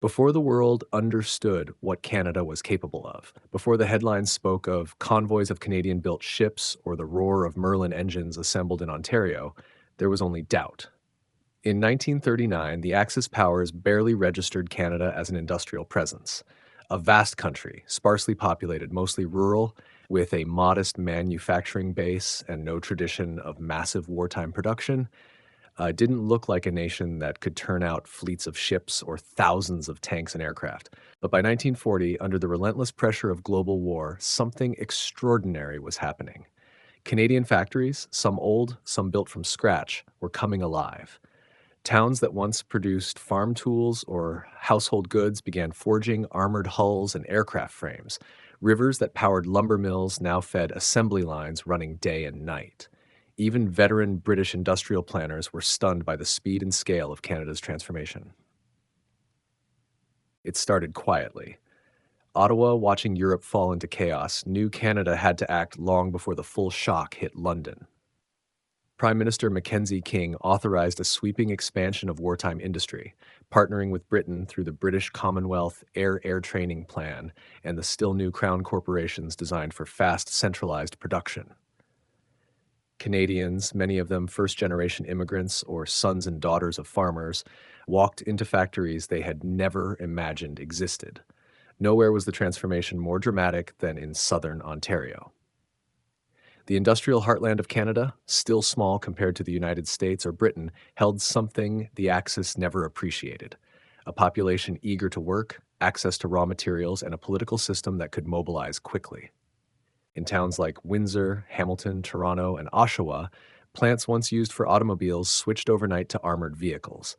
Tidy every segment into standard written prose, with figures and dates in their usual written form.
Before the world understood what Canada was capable of, before the headlines spoke of convoys of Canadian-built ships or the roar of Merlin engines assembled in Ontario, there was only doubt. In 1939, the Axis powers barely registered Canada as an industrial presence. A vast country, sparsely populated, mostly rural, with a modest manufacturing base and no tradition of massive wartime production, didn't look like a nation that could turn out fleets of ships or thousands of tanks and aircraft. But by 1940, under the relentless pressure of global war, something extraordinary was happening. Canadian factories, some old, some built from scratch, were coming alive. Towns that once produced farm tools or household goods began forging armored hulls and aircraft frames. Rivers that powered lumber mills now fed assembly lines running day and night. Even veteran British industrial planners were stunned by the speed and scale of Canada's transformation. It started quietly. Ottawa, watching Europe fall into chaos, knew Canada had to act long before the full shock hit London. Prime Minister Mackenzie King authorized a sweeping expansion of wartime industry, partnering with Britain through the British Commonwealth Air Training Plan and the still new Crown corporations designed for fast, centralized production. Canadians, many of them first-generation immigrants or sons and daughters of farmers, walked into factories they had never imagined existed. Nowhere was the transformation more dramatic than in southern Ontario. The industrial heartland of Canada, still small compared to the United States or Britain, held something the Axis never appreciated: a population eager to work, access to raw materials, and a political system that could mobilize quickly. In towns like Windsor, Hamilton, Toronto, and Oshawa, plants once used for automobiles switched overnight to armored vehicles.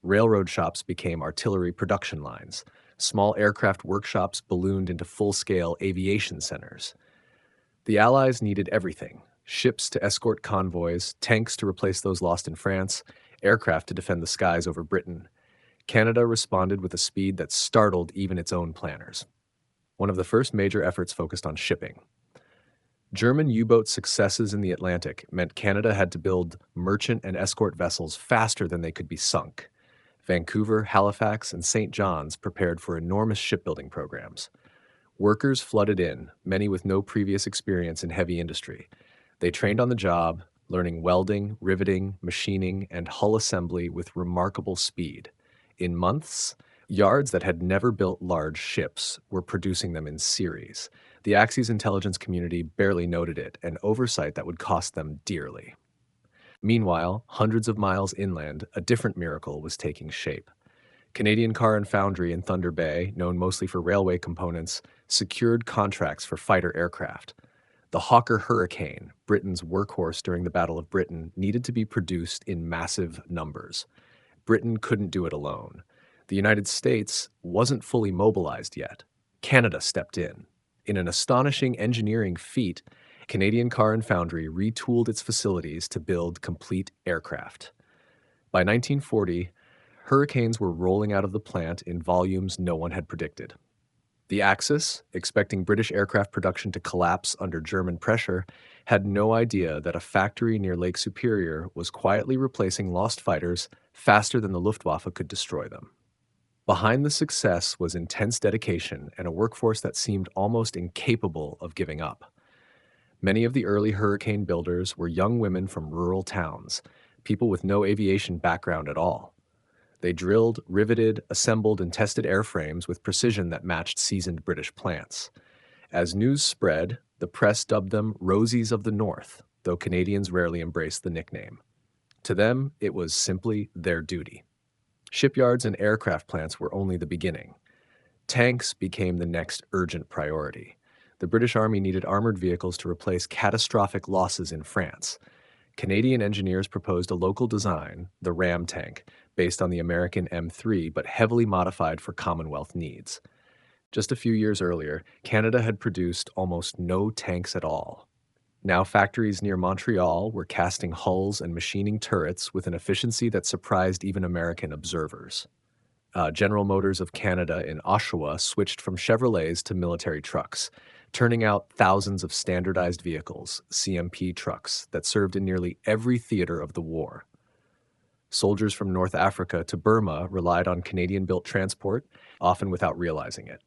Railroad shops became artillery production lines. Small aircraft workshops ballooned into full-scale aviation centers. The Allies needed everything: ships to escort convoys, tanks to replace those lost in France, aircraft to defend the skies over Britain. Canada responded with a speed that startled even its own planners. One of the first major efforts focused on shipping. German U-boat successes in the Atlantic meant Canada had to build merchant and escort vessels faster than they could be sunk. Vancouver, Halifax, and St. John's prepared for enormous shipbuilding programs. Workers flooded in, many with no previous experience in heavy industry. They trained on the job, learning welding, riveting, machining, and hull assembly with remarkable speed. In months, yards that had never built large ships were producing them in series. The Axis intelligence community barely noted it, an oversight that would cost them dearly. Meanwhile, hundreds of miles inland, a different miracle was taking shape. Canadian Car and Foundry in Thunder Bay, known mostly for railway components, secured contracts for fighter aircraft. The Hawker Hurricane, Britain's workhorse during the Battle of Britain, needed to be produced in massive numbers. Britain couldn't do it alone. The United States wasn't fully mobilized yet. Canada stepped in. In an astonishing engineering feat, Canadian Car and Foundry retooled its facilities to build complete aircraft. By 1940, Hurricanes were rolling out of the plant in volumes no one had predicted. The Axis, expecting British aircraft production to collapse under German pressure, had no idea that a factory near Lake Superior was quietly replacing lost fighters faster than the Luftwaffe could destroy them. Behind the success was intense dedication and a workforce that seemed almost incapable of giving up. Many of the early Hurricane builders were young women from rural towns, people with no aviation background at all. They drilled, riveted, assembled, and tested airframes with precision that matched seasoned British plants. As news spread, the press dubbed them Rosies of the North, though Canadians rarely embraced the nickname. To them, it was simply their duty. Shipyards and aircraft plants were only the beginning. Tanks became the next urgent priority. The British Army needed armored vehicles to replace catastrophic losses in France. Canadian engineers proposed a local design, the Ram tank, based on the American M3 but heavily modified for Commonwealth needs. Just a few years earlier, Canada had produced almost no tanks at all. Now factories near Montreal were casting hulls and machining turrets with an efficiency that surprised even American observers. General Motors of Canada in Oshawa switched from Chevrolets to military trucks, turning out thousands of standardized vehicles, CMP trucks, that served in nearly every theater of the war. Soldiers from North Africa to Burma relied on Canadian-built transport, often without realizing it.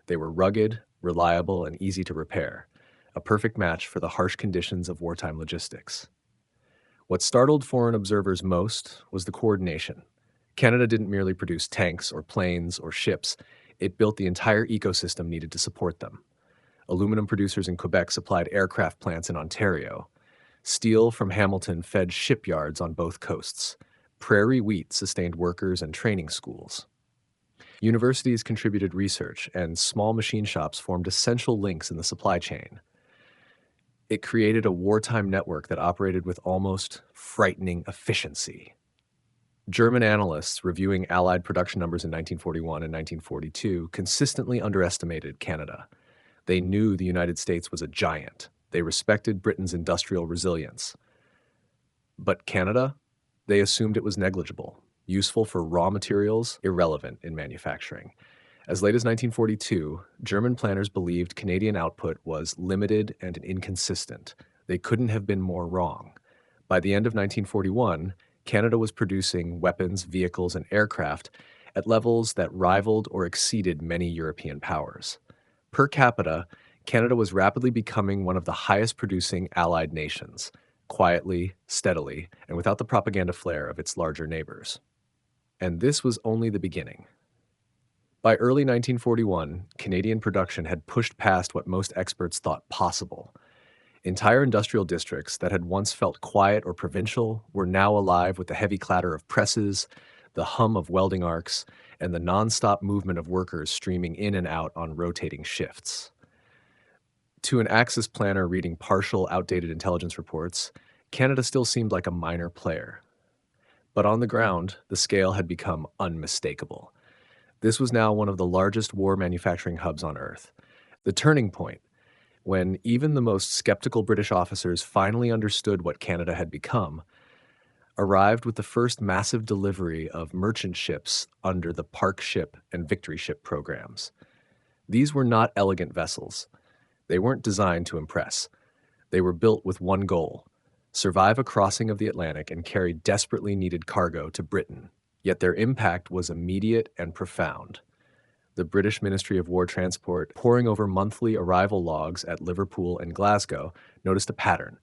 They were rugged, reliable, and easy to repair, a perfect match for the harsh conditions of wartime logistics. What startled foreign observers most was the coordination. Canada didn't merely produce tanks or planes or ships, it built the entire ecosystem needed to support them. Aluminum producers in Quebec supplied aircraft plants in Ontario. Steel from Hamilton fed shipyards on both coasts. Prairie wheat sustained workers and training schools. Universities contributed research, and small machine shops formed essential links in the supply chain. It created a wartime network that operated with almost frightening efficiency. German analysts reviewing Allied production numbers in 1941 and 1942 consistently underestimated Canada. They knew the United States was a giant. They respected Britain's industrial resilience. But Canada? They assumed it was negligible, useful for raw materials, irrelevant in manufacturing. As late as 1942, German planners believed Canadian output was limited and inconsistent. They couldn't have been more wrong. By the end of 1941, Canada was producing weapons, vehicles, and aircraft at levels that rivaled or exceeded many European powers. Per capita, Canada was rapidly becoming one of the highest producing Allied nations, quietly, steadily, and without the propaganda flair of its larger neighbors. And this was only the beginning. By early 1941, Canadian production had pushed past what most experts thought possible. Entire industrial districts that had once felt quiet or provincial were now alive with the heavy clatter of presses, the hum of welding arcs, and the nonstop movement of workers streaming in and out on rotating shifts. To an Axis planner reading partial, outdated intelligence reports, Canada still seemed like a minor player. But on the ground, the scale had become unmistakable. This was now one of the largest war manufacturing hubs on Earth. The turning point, when even the most skeptical British officers finally understood what Canada had become, arrived with the first massive delivery of merchant ships under the Park Ship and Victory Ship programs. These were not elegant vessels. They weren't designed to impress. They were built with one goal: survive a crossing of the Atlantic and carry desperately needed cargo to Britain. Yet their impact was immediate and profound. The British Ministry of War Transport, poring over monthly arrival logs at Liverpool and Glasgow, noticed a pattern.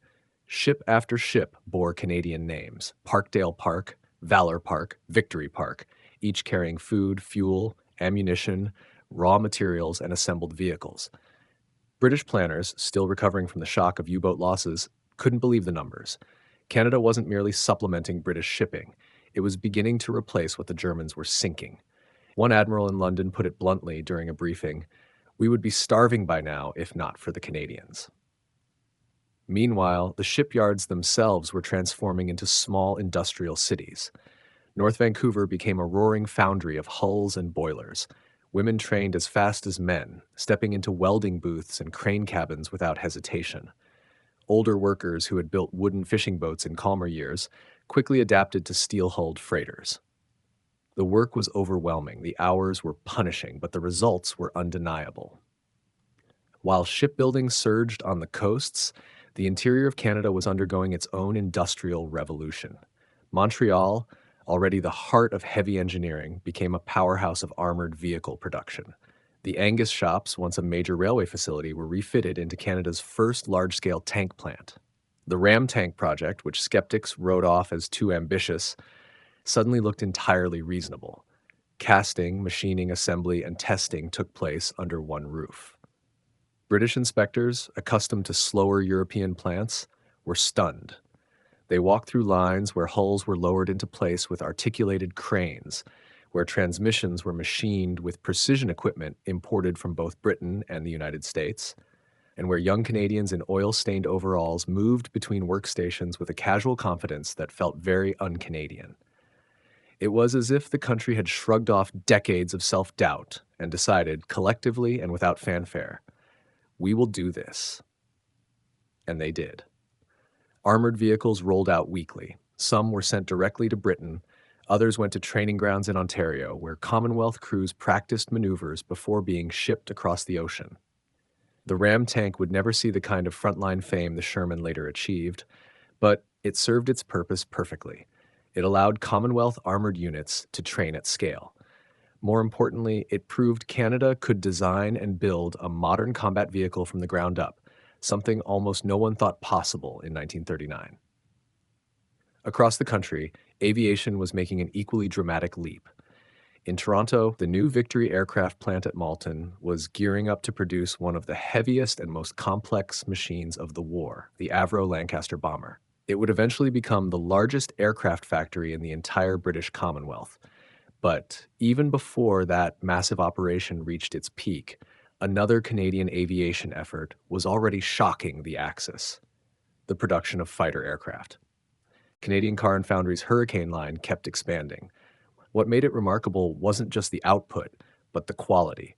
Ship after ship bore Canadian names: Parkdale Park, Valor Park, Victory Park, each carrying food, fuel, ammunition, raw materials, and assembled vehicles. British planners, still recovering from the shock of U-boat losses, couldn't believe the numbers. Canada wasn't merely supplementing British shipping. It was beginning to replace what the Germans were sinking. One admiral in London put it bluntly during a briefing: "We would be starving by now if not for the Canadians." Meanwhile, the shipyards themselves were transforming into small industrial cities. North Vancouver became a roaring foundry of hulls and boilers. Women trained as fast as men, stepping into welding booths and crane cabins without hesitation. Older workers who had built wooden fishing boats in calmer years quickly adapted to steel-hulled freighters. The work was overwhelming, the hours were punishing, but the results were undeniable. While shipbuilding surged on the coasts, the interior of Canada was undergoing its own industrial revolution. Montreal, already the heart of heavy engineering, became a powerhouse of armored vehicle production. The Angus shops, once a major railway facility, were refitted into Canada's first large-scale tank plant. The Ram Tank project, which skeptics wrote off as too ambitious, suddenly looked entirely reasonable. Casting, machining, assembly, and testing took place under one roof. British inspectors, accustomed to slower European plants, were stunned. They walked through lines where hulls were lowered into place with articulated cranes, where transmissions were machined with precision equipment imported from both Britain and the United States, and where young Canadians in oil-stained overalls moved between workstations with a casual confidence that felt very un-Canadian. It was as if the country had shrugged off decades of self-doubt and decided, collectively and without fanfare, "We will do this." And they did. Armored vehicles rolled out weekly. Some were sent directly to Britain. Others went to training grounds in Ontario, where Commonwealth crews practiced maneuvers before being shipped across the ocean. The Ram tank would never see the kind of frontline fame the Sherman later achieved, but it served its purpose perfectly. It allowed Commonwealth armored units to train at scale. More importantly, it proved Canada could design and build a modern combat vehicle from the ground up, something almost no one thought possible in 1939. Across the country, aviation was making an equally dramatic leap. In Toronto, the new Victory aircraft plant at Malton was gearing up to produce one of the heaviest and most complex machines of the war, the Avro Lancaster bomber. It would eventually become the largest aircraft factory in the entire British Commonwealth. But even before that massive operation reached its peak, another Canadian aviation effort was already shocking the Axis: the production of fighter aircraft. Canadian Car and Foundry's Hurricane line kept expanding. What made it remarkable wasn't just the output, but the quality.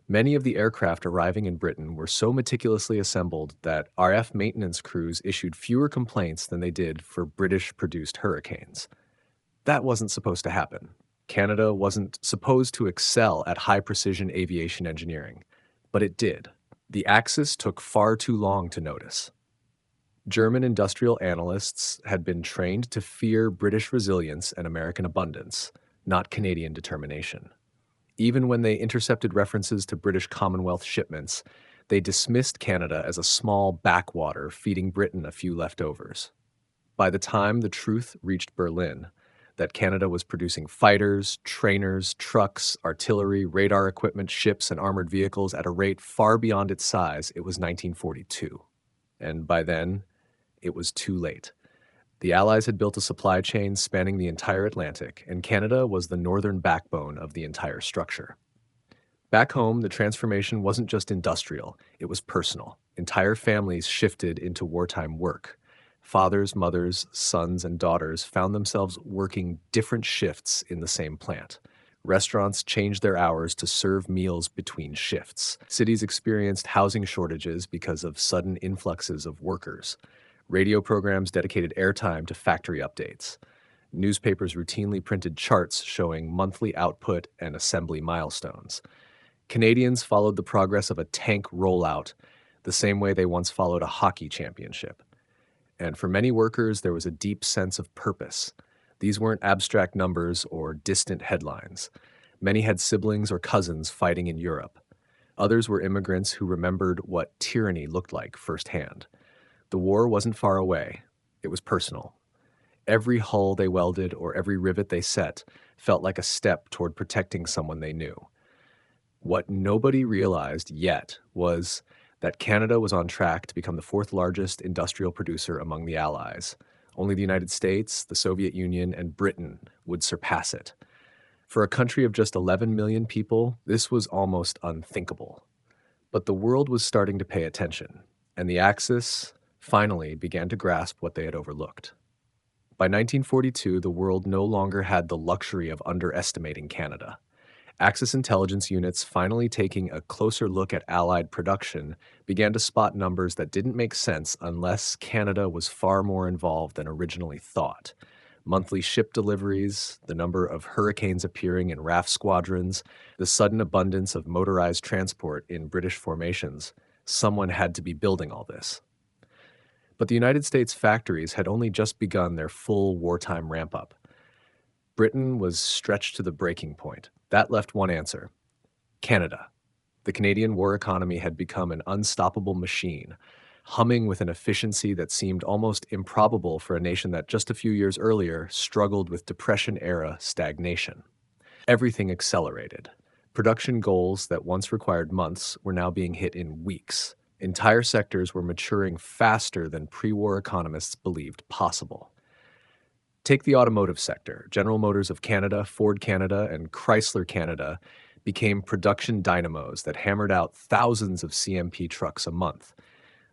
Many of the aircraft arriving in Britain were so meticulously assembled that RF maintenance crews issued fewer complaints than they did for British-produced Hurricanes. That wasn't supposed to happen. Canada wasn't supposed to excel at high-precision aviation engineering, but it did. The Axis took far too long to notice. German industrial analysts had been trained to fear British resilience and American abundance, not Canadian determination. Even when they intercepted references to British Commonwealth shipments, they dismissed Canada as a small backwater feeding Britain a few leftovers. By the time the truth reached Berlin, that Canada was producing fighters, trainers, trucks, artillery, radar equipment, ships, and armored vehicles at a rate far beyond its size, it was 1942. And by then, it was too late. The Allies had built a supply chain spanning the entire Atlantic, and Canada was the northern backbone of the entire structure. Back home, the transformation wasn't just industrial, it was personal. Entire families shifted into wartime work. Fathers, mothers, sons, and daughters found themselves working different shifts in the same plant. Restaurants changed their hours to serve meals between shifts. Cities experienced housing shortages because of sudden influxes of workers. Radio programs dedicated airtime to factory updates. Newspapers routinely printed charts showing monthly output and assembly milestones. Canadians followed the progress of a tank rollout the same way they once followed a hockey championship. And for many workers, there was a deep sense of purpose. These weren't abstract numbers or distant headlines. Many had siblings or cousins fighting in Europe. Others were immigrants who remembered what tyranny looked like firsthand. The war wasn't far away. It was personal. Every hull they welded or every rivet they set felt like a step toward protecting someone they knew. What nobody realized yet was that Canada was on track to become the fourth largest industrial producer among the Allies. Only the United States, the Soviet Union, and Britain would surpass it. For a country of just 11 million people, this was almost unthinkable. But the world was starting to pay attention, and the Axis finally began to grasp what they had overlooked. By 1942, the world no longer had the luxury of underestimating Canada. Axis intelligence units, finally taking a closer look at Allied production, began to spot numbers that didn't make sense unless Canada was far more involved than originally thought. Monthly ship deliveries, the number of Hurricanes appearing in RAF squadrons, the sudden abundance of motorized transport in British formations. Someone had to be building all this. But the United States factories had only just begun their full wartime ramp-up. Britain was stretched to the breaking point. That left one answer: Canada. The Canadian war economy had become an unstoppable machine, humming with an efficiency that seemed almost improbable for a nation that just a few years earlier struggled with Depression-era stagnation. Everything accelerated. Production goals that once required months were now being hit in weeks. Entire sectors were maturing faster than pre-war economists believed possible. Take the automotive sector. General Motors of Canada, Ford Canada, and Chrysler Canada became production dynamos that hammered out thousands of CMP trucks a month.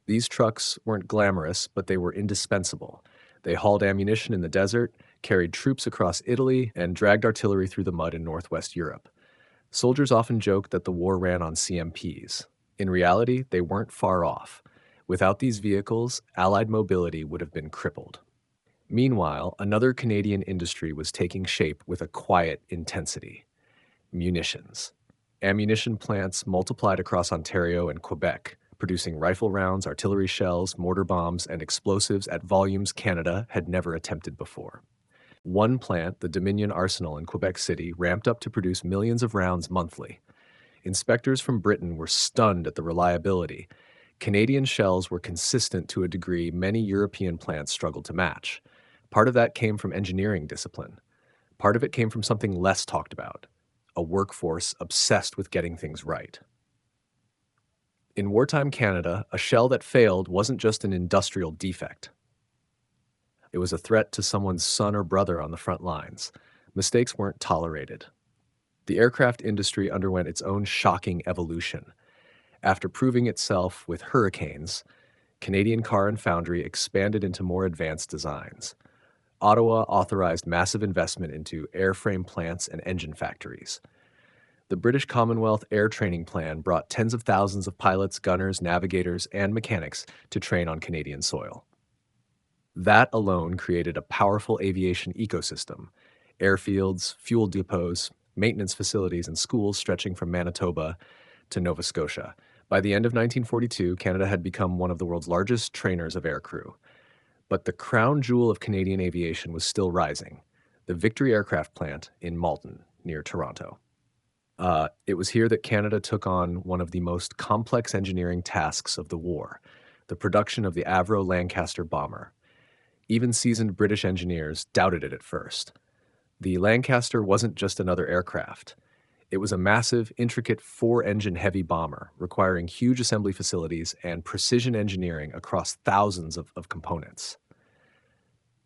These trucks weren't glamorous, but they were indispensable. They hauled ammunition in the desert, carried troops across Italy, and dragged artillery through the mud in Northwest Europe. Soldiers often joked that the war ran on CMPs. In reality, they weren't far off. Without these vehicles, Allied mobility would have been crippled. Meanwhile, another Canadian industry was taking shape with a quiet intensity: munitions. Ammunition plants multiplied across Ontario and Quebec, producing rifle rounds, artillery shells, mortar bombs, and explosives at volumes Canada had never attempted before. One plant, the Dominion Arsenal in Quebec City, ramped up to produce millions of rounds monthly. Inspectors from Britain were stunned at the reliability. Canadian shells were consistent to a degree many European plants struggled to match. Part of that came from engineering discipline. Part of it came from something less talked about, a workforce obsessed with getting things right. In wartime Canada, a shell that failed wasn't just an industrial defect. It was a threat to someone's son or brother on the front lines. Mistakes weren't tolerated. The aircraft industry underwent its own shocking evolution. After proving itself with hurricanes, Canadian Car and Foundry expanded into more advanced designs. Ottawa authorized massive investment into airframe plants and engine factories. The British Commonwealth Air Training Plan brought tens of thousands of pilots, gunners, navigators, and mechanics to train on Canadian soil. That alone created a powerful aviation ecosystem: airfields, fuel depots, maintenance facilities, and schools stretching from Manitoba to Nova Scotia. By the end of 1942, Canada had become one of the world's largest trainers of aircrew. But the crown jewel of Canadian aviation was still rising: the Victory Aircraft Plant in Malton, near Toronto. It was here that Canada took on one of the most complex engineering tasks of the war: the production of the Avro Lancaster bomber. Even seasoned British engineers doubted it at first. The Lancaster wasn't just another aircraft. It was a massive, intricate four-engine heavy bomber requiring huge assembly facilities and precision engineering across thousands of components.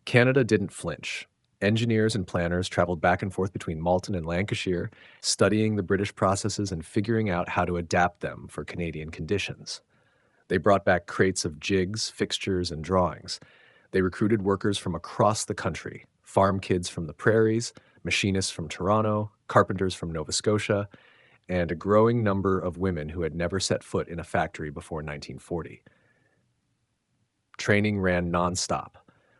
Canada didn't flinch. Engineers and planners traveled back and forth between Malton and Lancashire, studying the British processes and figuring out how to adapt them for Canadian conditions. They brought back crates of jigs, fixtures, and drawings. They recruited workers from across the country: farm kids from the prairies, machinists from Toronto, carpenters from Nova Scotia, and a growing number of women who had never set foot in a factory before 1940. Training ran nonstop.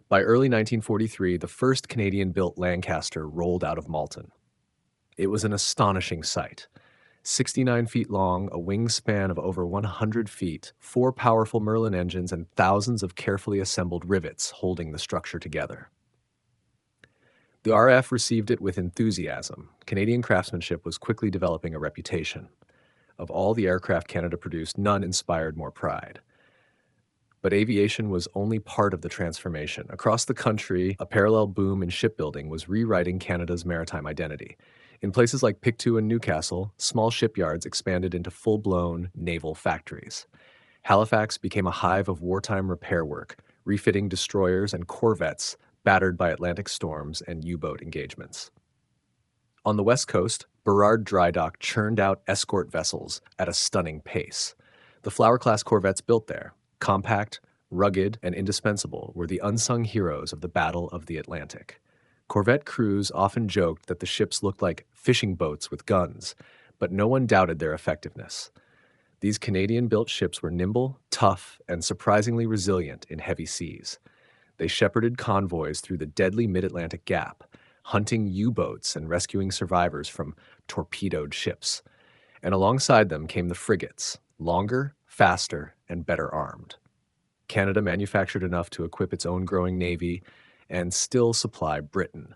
By early 1943, the first Canadian-built Lancaster rolled out of Malton. It was an astonishing sight. 69 feet long, a wingspan of over 100 feet, four powerful Merlin engines, and thousands of carefully assembled rivets holding the structure together. The RAF received it with enthusiasm. Canadian craftsmanship was quickly developing a reputation. Of all the aircraft Canada produced, none inspired more pride. But aviation was only part of the transformation. Across the country, a parallel boom in shipbuilding was rewriting Canada's maritime identity. In places like Pictou and Newcastle, small shipyards expanded into full-blown naval factories. Halifax became a hive of wartime repair work, refitting destroyers and corvettes battered by Atlantic storms and U-boat engagements. On the West Coast, Burrard Dry Dock churned out escort vessels at a stunning pace. The Flower-class corvettes built there, compact, rugged, and indispensable, were the unsung heroes of the Battle of the Atlantic. Corvette crews often joked that the ships looked like fishing boats with guns, but no one doubted their effectiveness. These Canadian-built ships were nimble, tough, and surprisingly resilient in heavy seas. They shepherded convoys through the deadly mid-Atlantic gap, hunting U-boats and rescuing survivors from torpedoed ships. And alongside them came the frigates, longer, faster, and better armed. Canada manufactured enough to equip its own growing navy and still supply Britain.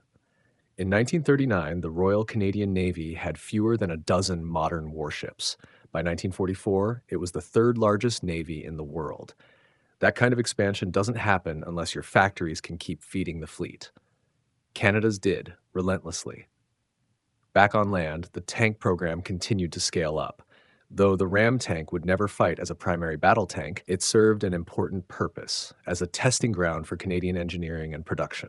In 1939, the Royal Canadian Navy had fewer than a dozen modern warships. By 1944, it was the third largest navy in the world. That kind of expansion doesn't happen unless your factories can keep feeding the fleet. Canada's did, relentlessly. Back on land, the tank program continued to scale up. Though the Ram tank would never fight as a primary battle tank, it served an important purpose as a testing ground for Canadian engineering and production.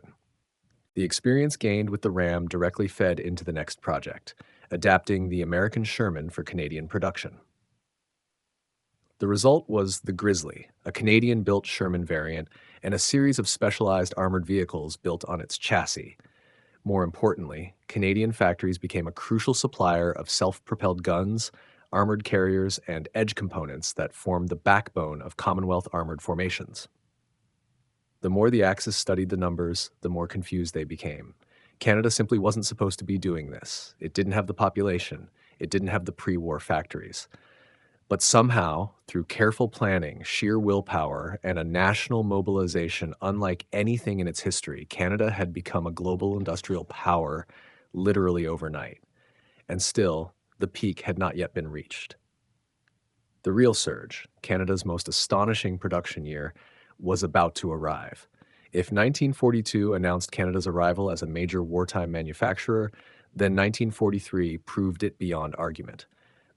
The experience gained with the Ram directly fed into the next project, adapting the American Sherman for Canadian production. The result was the Grizzly, a Canadian-built Sherman variant, and a series of specialized armored vehicles built on its chassis. More importantly, Canadian factories became a crucial supplier of self-propelled guns, armored carriers, and edge components that formed the backbone of Commonwealth armored formations. The more the Axis studied the numbers, the more confused they became. Canada simply wasn't supposed to be doing this. It didn't have the population. It didn't have the pre-war factories. But somehow, through careful planning, sheer willpower, and a national mobilization unlike anything in its history, Canada had become a global industrial power literally overnight. And still, the peak had not yet been reached. The real surge, Canada's most astonishing production year, was about to arrive. If 1942 announced Canada's arrival as a major wartime manufacturer, then 1943 proved it beyond argument.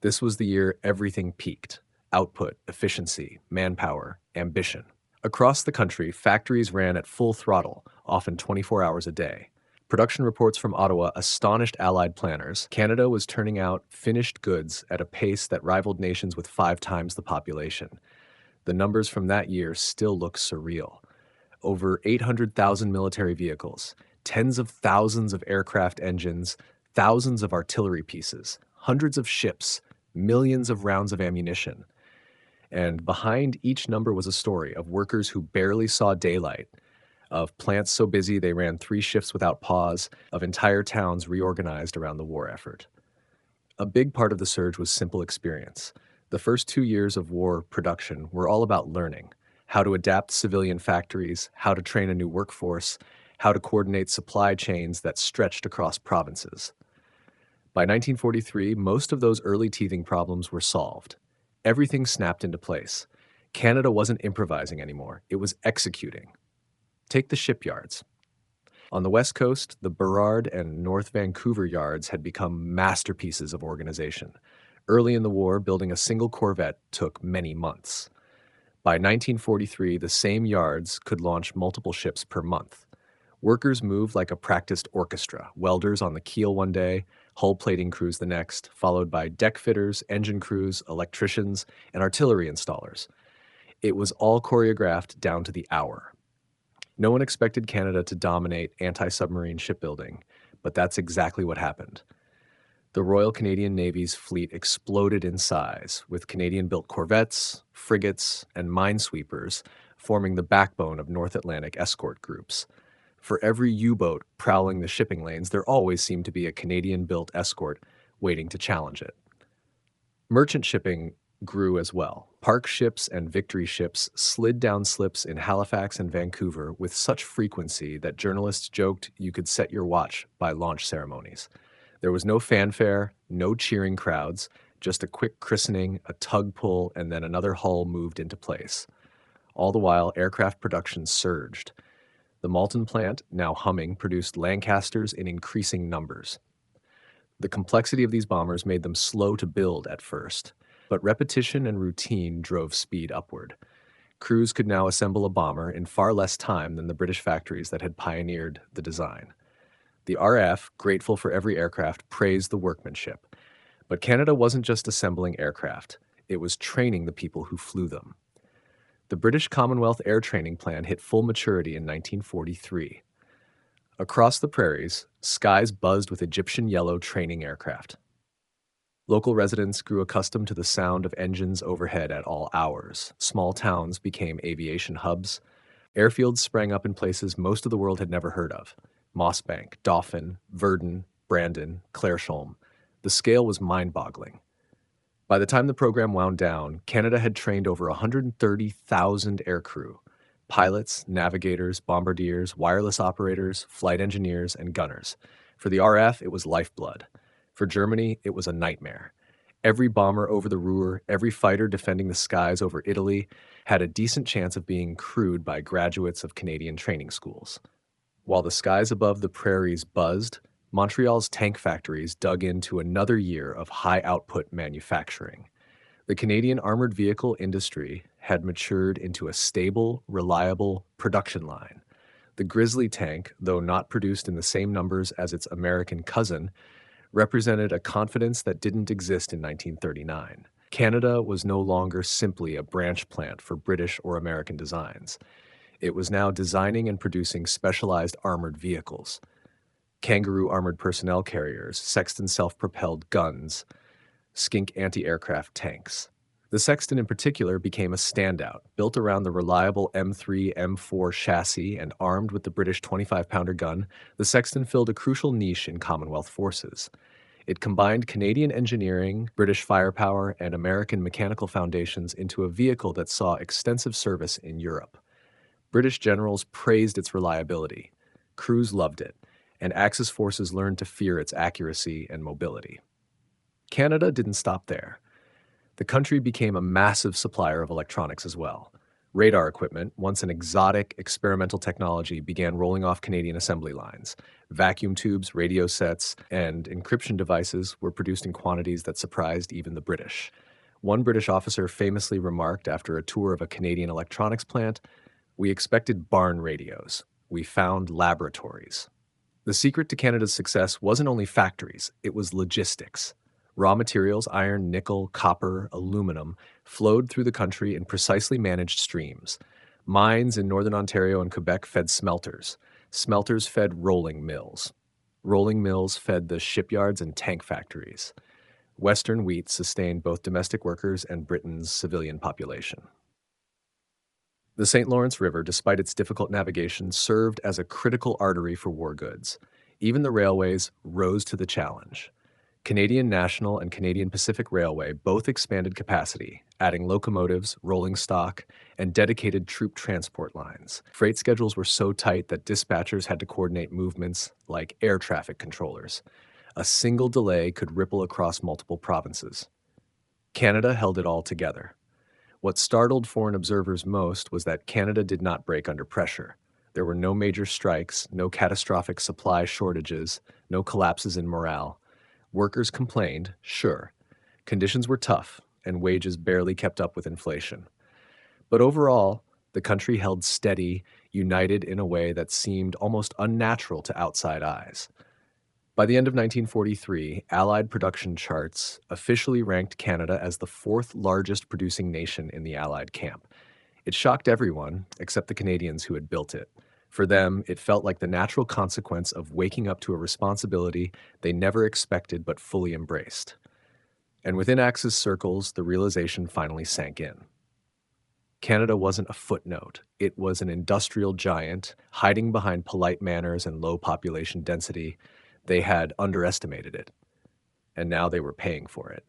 This was the year everything peaked: output, efficiency, manpower, ambition. Across the country, factories ran at full throttle, often 24 hours a day. Production reports from Ottawa astonished Allied planners. Canada was turning out finished goods at a pace that rivaled nations with 5 times the population. The numbers from that year still look surreal. Over 800,000 military vehicles, tens of thousands of aircraft engines, thousands of artillery pieces, hundreds of ships, millions of rounds of ammunition. And behind each number was a story of workers who barely saw daylight, of plants so busy they ran 3 shifts without pause, of entire towns reorganized around the war effort. A big part of the surge was simple experience. The first 2 years of war production were all about learning how to adapt civilian factories, how to train a new workforce, how to coordinate supply chains that stretched across provinces. By 1943, most of those early teething problems were solved. Everything snapped into place. Canada wasn't improvising anymore, it was executing. Take the shipyards. On the West Coast, the Burrard and North Vancouver yards had become masterpieces of organization. Early in the war, building a single corvette took many months. By 1943, the same yards could launch multiple ships per month. Workers moved like a practiced orchestra: welders on the keel one day, hull plating crews the next, followed by deck fitters, engine crews, electricians, and artillery installers. It was all choreographed down to the hour. No one expected Canada to dominate anti-submarine shipbuilding, but that's exactly what happened. The Royal Canadian Navy's fleet exploded in size, with Canadian-built corvettes, frigates, and minesweepers forming the backbone of North Atlantic escort groups. For every U-boat prowling the shipping lanes, there always seemed to be a Canadian-built escort waiting to challenge it. Merchant shipping grew as well. Park ships and Victory ships slid down slips in Halifax and Vancouver with such frequency that journalists joked you could set your watch by launch ceremonies. There was no fanfare, no cheering crowds, just a quick christening, a tug pull, and then another hull moved into place. All the while, aircraft production surged. The Malton plant, now humming, produced Lancasters in increasing numbers. The complexity of these bombers made them slow to build at first, but repetition and routine drove speed upward. Crews could now assemble a bomber in far less time than the British factories that had pioneered the design. The RAF, grateful for every aircraft, praised the workmanship. But Canada wasn't just assembling aircraft, it was training the people who flew them. The British Commonwealth Air Training Plan hit full maturity in 1943. Across the prairies, skies buzzed with Egyptian yellow training aircraft. Local residents grew accustomed to the sound of engines overhead at all hours. Small towns became aviation hubs. Airfields sprang up in places most of the world had never heard of: Mossbank, Dauphin, Verdun, Brandon, Claresholm. The scale was mind-boggling. By the time the program wound down, Canada had trained over 130,000 aircrew: pilots, navigators, bombardiers, wireless operators, flight engineers, and gunners. For the RAF, it was lifeblood. For Germany, it was a nightmare. Every bomber over the Ruhr, every fighter defending the skies over Italy had a decent chance of being crewed by graduates of Canadian training schools. While the skies above the prairies buzzed, Montreal's tank factories dug into another year of high-output manufacturing. The Canadian armored vehicle industry had matured into a stable, reliable production line. The Grizzly tank, though not produced in the same numbers as its American cousin, represented a confidence that didn't exist in 1939. Canada was no longer simply a branch plant for British or American designs. It was now designing and producing specialized armored vehicles: Kangaroo armored personnel carriers, Sexton self-propelled guns, Skink anti-aircraft tanks. The Sexton in particular became a standout. Built around the reliable M3, M4 chassis and armed with the British 25-pounder gun, the Sexton filled a crucial niche in Commonwealth forces. It combined Canadian engineering, British firepower, and American mechanical foundations into a vehicle that saw extensive service in Europe. British generals praised its reliability, crews loved it, and Axis forces learned to fear its accuracy and mobility. Canada didn't stop there. The country became a massive supplier of electronics as well. Radar equipment, once an exotic experimental technology, began rolling off Canadian assembly lines. Vacuum tubes, radio sets, and encryption devices were produced in quantities that surprised even the British. One British officer famously remarked after a tour of a Canadian electronics plant, "We expected barn radios. We found laboratories." The secret to Canada's success wasn't only factories, it was logistics. Raw materials, iron, nickel, copper, aluminum, flowed through the country in precisely managed streams. Mines in northern Ontario and Quebec fed smelters. Smelters fed rolling mills. Rolling mills fed the shipyards and tank factories. Western wheat sustained both domestic workers and Britain's civilian population. The St. Lawrence River, despite its difficult navigation, served as a critical artery for war goods. Even the railways rose to the challenge. Canadian National and Canadian Pacific Railway both expanded capacity, adding locomotives, rolling stock, and dedicated troop transport lines. Freight schedules were so tight that dispatchers had to coordinate movements like air traffic controllers. A single delay could ripple across multiple provinces. Canada held it all together. What startled foreign observers most was that Canada did not break under pressure. There were no major strikes, no catastrophic supply shortages, no collapses in morale. Workers complained, sure. Conditions were tough, and wages barely kept up with inflation. But overall, the country held steady, united in a way that seemed almost unnatural to outside eyes. By the end of 1943, Allied production charts officially ranked Canada as the fourth largest producing nation in the Allied camp. It shocked everyone, except the Canadians who had built it. For them, it felt like the natural consequence of waking up to a responsibility they never expected but fully embraced. And within Axis circles, the realization finally sank in. Canada wasn't a footnote. It was an industrial giant, hiding behind polite manners and low population density. They had underestimated it, and now they were paying for it.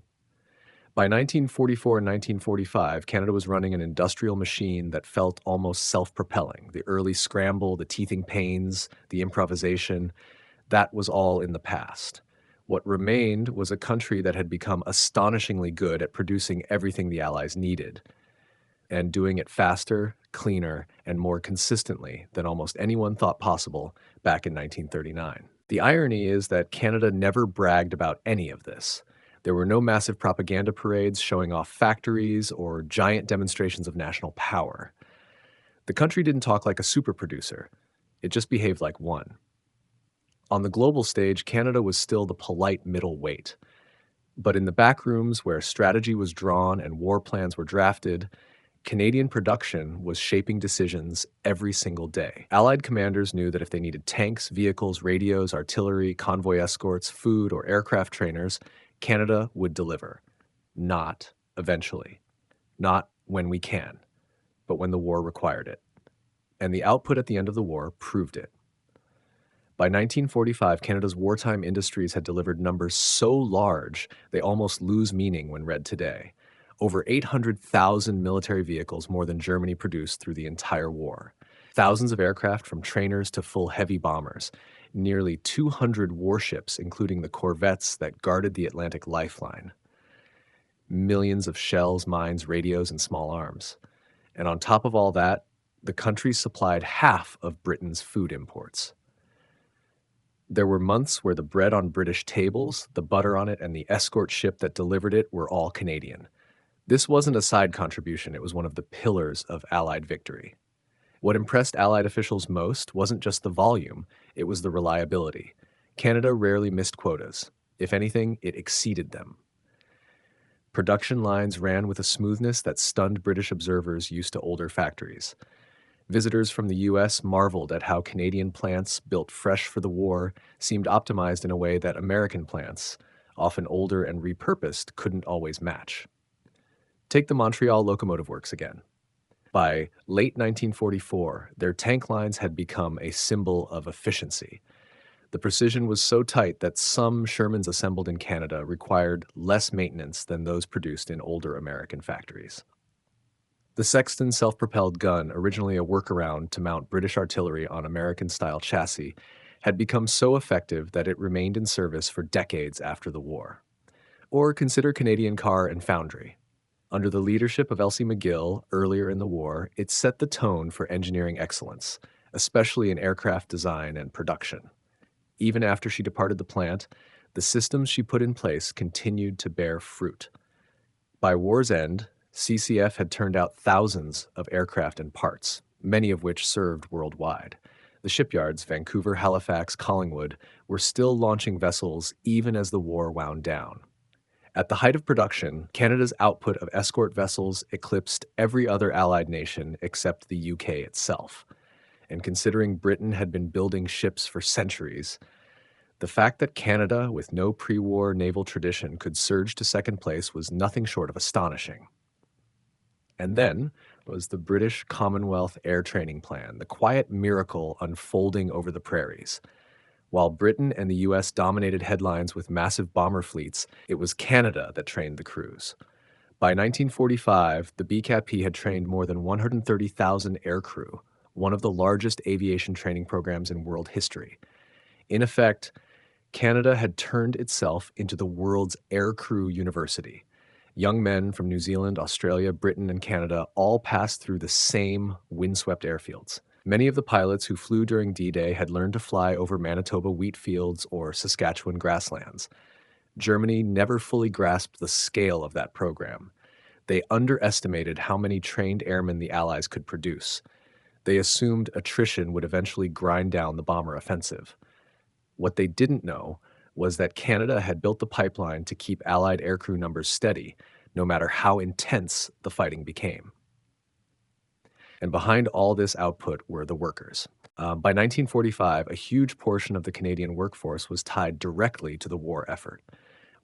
By 1944 and 1945, Canada was running an industrial machine that felt almost self-propelling. The early scramble, the teething pains, the improvisation, that was all in the past. What remained was a country that had become astonishingly good at producing everything the Allies needed, and doing it faster, cleaner, and more consistently than almost anyone thought possible back in 1939. The irony is that Canada never bragged about any of this. There were no massive propaganda parades showing off factories or giant demonstrations of national power. The country didn't talk like a super producer. It just behaved like one. On the global stage, Canada was still the polite middleweight. But in the back rooms where strategy was drawn and war plans were drafted, Canadian production was shaping decisions every single day. Allied commanders knew that if they needed tanks, vehicles, radios, artillery, convoy escorts, food, or aircraft trainers, Canada would deliver. Not eventually. Not when we can, but when the war required it. And the output at the end of the war proved it. By 1945, Canada's wartime industries had delivered numbers so large they almost lose meaning when read today. Over 800,000 military vehicles, more than Germany produced through the entire war. Thousands of aircraft from trainers to full heavy bombers. Nearly 200 warships, including the corvettes that guarded the Atlantic lifeline. Millions of shells, mines, radios, and small arms. And on top of all that, the country supplied half of Britain's food imports. There were months where the bread on British tables, the butter on it, and the escort ship that delivered it were all Canadian. This wasn't a side contribution, it was one of the pillars of Allied victory. What impressed Allied officials most wasn't just the volume, it was the reliability. Canada rarely missed quotas. If anything, it exceeded them. Production lines ran with a smoothness that stunned British observers used to older factories. Visitors from the US marveled at how Canadian plants, built fresh for the war, seemed optimized in a way that American plants, often older and repurposed, couldn't always match. Take the Montreal Locomotive Works again. By late 1944, their tank lines had become a symbol of efficiency. The precision was so tight that some Shermans assembled in Canada required less maintenance than those produced in older American factories. The Sexton self-propelled gun, originally a workaround to mount British artillery on American-style chassis, had become so effective that it remained in service for decades after the war. Or consider Canadian Car and Foundry. Under the leadership of Elsie McGill earlier in the war, it set the tone for engineering excellence, especially in aircraft design and production. Even after she departed the plant, the systems she put in place continued to bear fruit. By war's end, CCF had turned out thousands of aircraft and parts, many of which served worldwide. The shipyards, Vancouver, Halifax, Collingwood, were still launching vessels even as the war wound down. At the height of production, Canada's output of escort vessels eclipsed every other Allied nation except the UK itself. And considering Britain had been building ships for centuries, the fact that Canada, with no pre-war naval tradition, could surge to second place was nothing short of astonishing. And then was the British Commonwealth Air Training Plan, the quiet miracle unfolding over the prairies. While Britain and the US dominated headlines with massive bomber fleets, it was Canada that trained the crews. By 1945, the BCAP had trained more than 130,000 aircrew, one of the largest aviation training programs in world history. In effect, Canada had turned itself into the world's aircrew university. Young men from New Zealand, Australia, Britain, and Canada all passed through the same windswept airfields. Many of the pilots who flew during D-Day had learned to fly over Manitoba wheat fields or Saskatchewan grasslands. Germany never fully grasped the scale of that program. They underestimated how many trained airmen the Allies could produce. They assumed attrition would eventually grind down the bomber offensive. What they didn't know was that Canada had built the pipeline to keep Allied aircrew numbers steady, no matter how intense the fighting became. And behind all this output were the workers. By 1945, a huge portion of the Canadian workforce was tied directly to the war effort.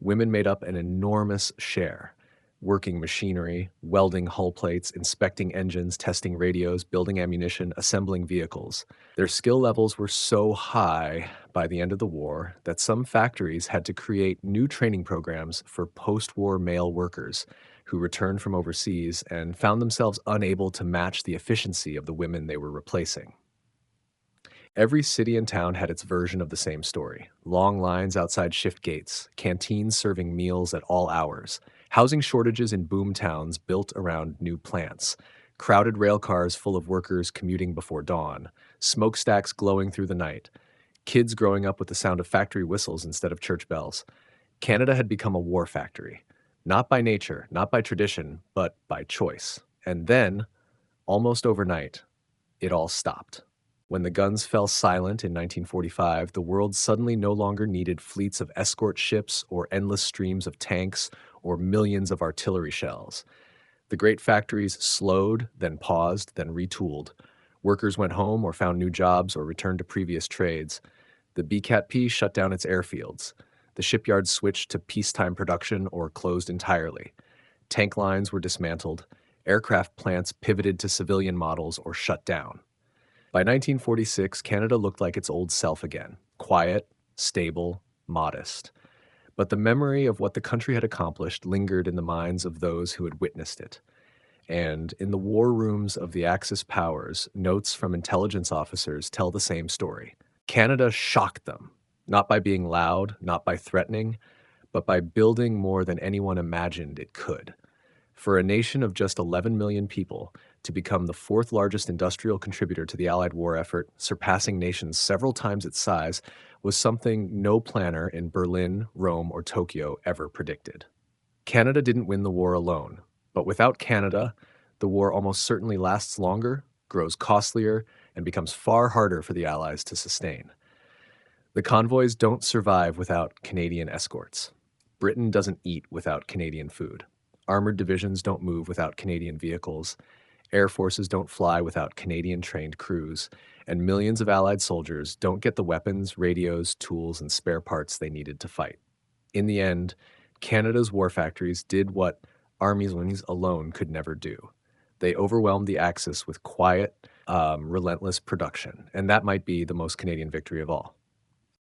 Women made up an enormous share, working machinery, welding hull plates, inspecting engines, testing radios, building ammunition, assembling vehicles. Their skill levels were so high by the end of the war that some factories had to create new training programs for post-war male workers who returned from overseas and found themselves unable to match the efficiency of the women they were replacing. Every city and town had its version of the same story. Long lines outside shift gates, canteens serving meals at all hours, housing shortages in boom towns built around new plants, crowded rail cars full of workers commuting before dawn, smokestacks glowing through the night, kids growing up with the sound of factory whistles instead of church bells. Canada had become a war factory, not by nature, not by tradition, but by choice. And then, almost overnight, it all stopped. When the guns fell silent in 1945, the world suddenly no longer needed fleets of escort ships or endless streams of tanks or millions of artillery shells. The great factories slowed, then paused, then retooled. Workers went home or found new jobs or returned to previous trades. The BCAP shut down its airfields. The shipyards switched to peacetime production or closed entirely. Tank lines were dismantled. Aircraft plants pivoted to civilian models or shut down. By 1946, Canada looked like its old self again, quiet, stable, modest. But the memory of what the country had accomplished lingered in the minds of those who had witnessed it. And in the war rooms of the Axis powers, notes from intelligence officers tell the same story. Canada shocked them, not by being loud, not by threatening, but by building more than anyone imagined it could. For a nation of just 11 million people to become the fourth largest industrial contributor to the Allied war effort, surpassing nations several times its size, was something no planner in Berlin, Rome, or Tokyo ever predicted. Canada didn't win the war alone, but without Canada, the war almost certainly lasts longer, grows costlier, and becomes far harder for the Allies to sustain. The convoys don't survive without Canadian escorts. Britain doesn't eat without Canadian food. Armored divisions don't move without Canadian vehicles. Air forces don't fly without Canadian-trained crews. And millions of Allied soldiers don't get the weapons, radios, tools, and spare parts they needed to fight. In the end, Canada's war factories did what armies alone could never do. They overwhelmed the Axis with quiet, relentless production. And that might be the most Canadian victory of all.